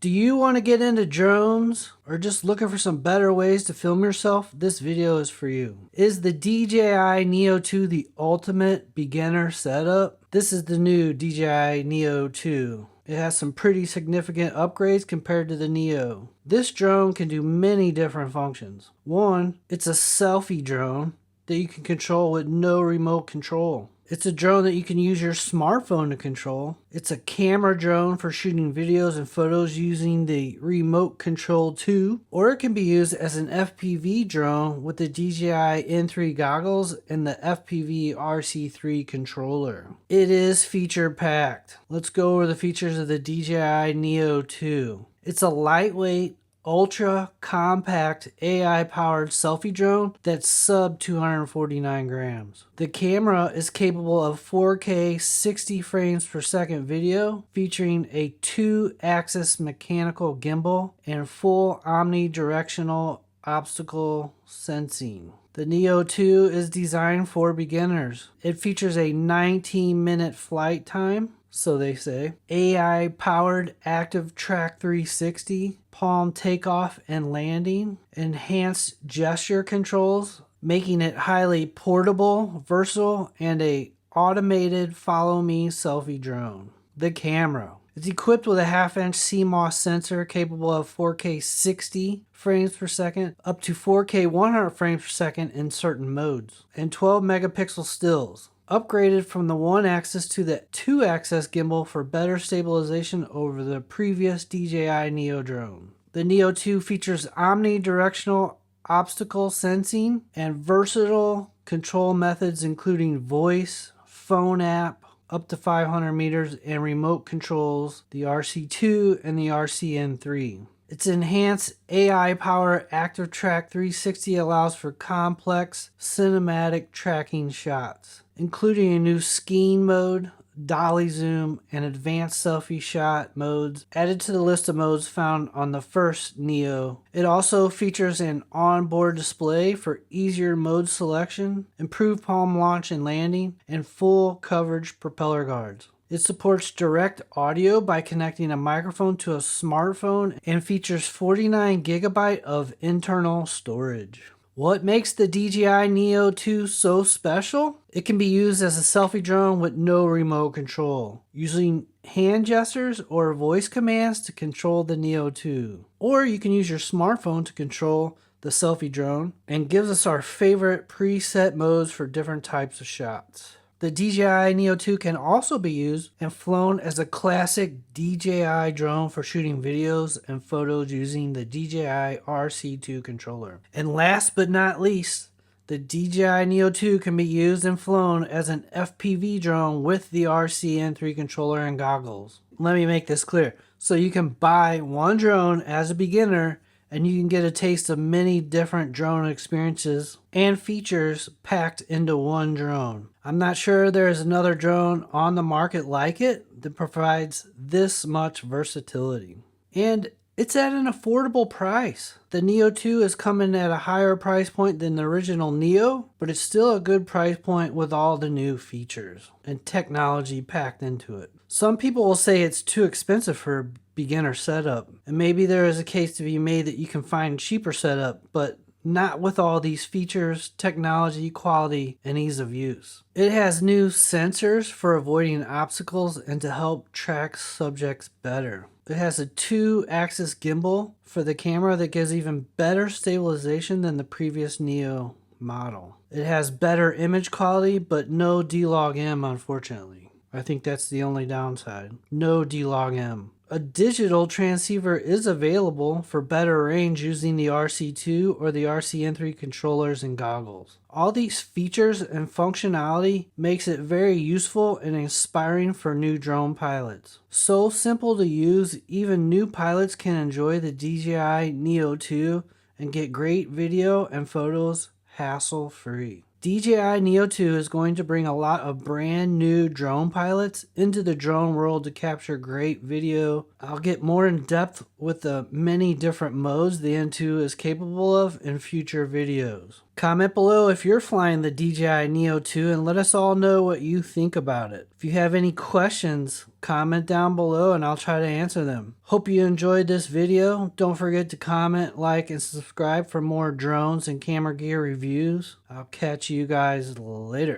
Do you want to get into drones or just looking for some better ways to film yourself? This video is for you. Is the DJI Neo 2 the ultimate beginner setup? This is the new DJI Neo 2. It has some pretty significant upgrades compared to the Neo. This drone can do many different functions. One, it's a selfie drone that you can control with no remote control. It's a drone that you can use your smartphone to control. It's a camera drone for shooting videos and photos using the remote control too. Or it can be used as an FPV drone with the DJI N3 goggles and the FPV RC3 controller. It is feature packed. Let's go over the features of the DJI Neo 2. It's a lightweight, ultra compact AI powered selfie drone that's sub 249 grams. The camera is capable of 4K 60 frames per second video featuring a 2-axis mechanical gimbal and full omnidirectional obstacle sensing. The Neo 2 is designed for beginners. It features a 19-minute flight time, so they say, AI powered active track 360, palm takeoff and landing, enhanced gesture controls, making it highly portable, versatile, and a automated follow me selfie drone. The camera. It's equipped with a 1/2-inch CMOS sensor capable of 4K 60 frames per second, up to 4K 100 frames per second in certain modes, and 12 megapixel stills. Upgraded from the 1-axis to the 2-axis gimbal for better stabilization over the previous DJI Neo drone. The Neo 2 features omnidirectional obstacle sensing and versatile control methods including voice, phone app, up to 500 meters, and remote controls, the RC2 and the RCN3. Its enhanced AI-powered Active Track 360 allows for complex cinematic tracking shots, including a new skiing mode, dolly zoom, and advanced selfie shot modes added to the list of modes found on the first Neo. It also features an onboard display for easier mode selection, improved palm launch and landing, and full coverage propeller guards. It supports direct audio by connecting a microphone to a smartphone and features 49 gigabyte of internal storage. What makes the DJI Neo 2 so special? It can be used as a selfie drone with no remote control, using hand gestures or voice commands to control the Neo 2. Or you can use your smartphone to control the selfie drone, and gives us our favorite preset modes for different types of shots. The DJI Neo 2 can also be used and flown as a classic DJI drone for shooting videos and photos using the DJI RC2 controller. And last but not least, the DJI Neo 2 can be used and flown as an FPV drone with the RCN3 controller and goggles. Let me make this clear. So you can buy one drone as a beginner and you can get a taste of many different drone experiences and features packed into one drone. I'm not sure there is another drone on the market like it that provides this much versatility. And it's at an affordable price. The Neo 2 is coming at a higher price point than the original Neo, but it's still a good price point with all the new features and technology packed into it. Some people will say it's too expensive for a beginner setup, and maybe there is a case to be made that you can find cheaper setup, but not with all these features, technology, quality, and ease of use. It has new sensors for avoiding obstacles and to help track subjects better. It has a 2-axis gimbal for the camera that gives even better stabilization than the previous Neo model. It has better image quality, but no D-Log-M, unfortunately. I think that's the only downside. No D-Log-M. A digital transceiver is available for better range using the RC2 or the RCN3 controllers and goggles. All these features and functionality makes it very useful and inspiring for new drone pilots. So simple to use, even new pilots can enjoy the DJI Neo 2 and get great video and photos hassle-free. DJI Neo 2 is going to bring a lot of brand new drone pilots into the drone world to capture great video. I'll get more in depth with the many different modes the N2 is capable of in future videos. Comment below if you're flying the DJI Neo 2 and let us all know what you think about it. If you have any questions, comment down below and I'll try to answer them. Hope you enjoyed this video. Don't forget to comment, like, and subscribe for more drones and camera gear reviews. I'll catch you guys later.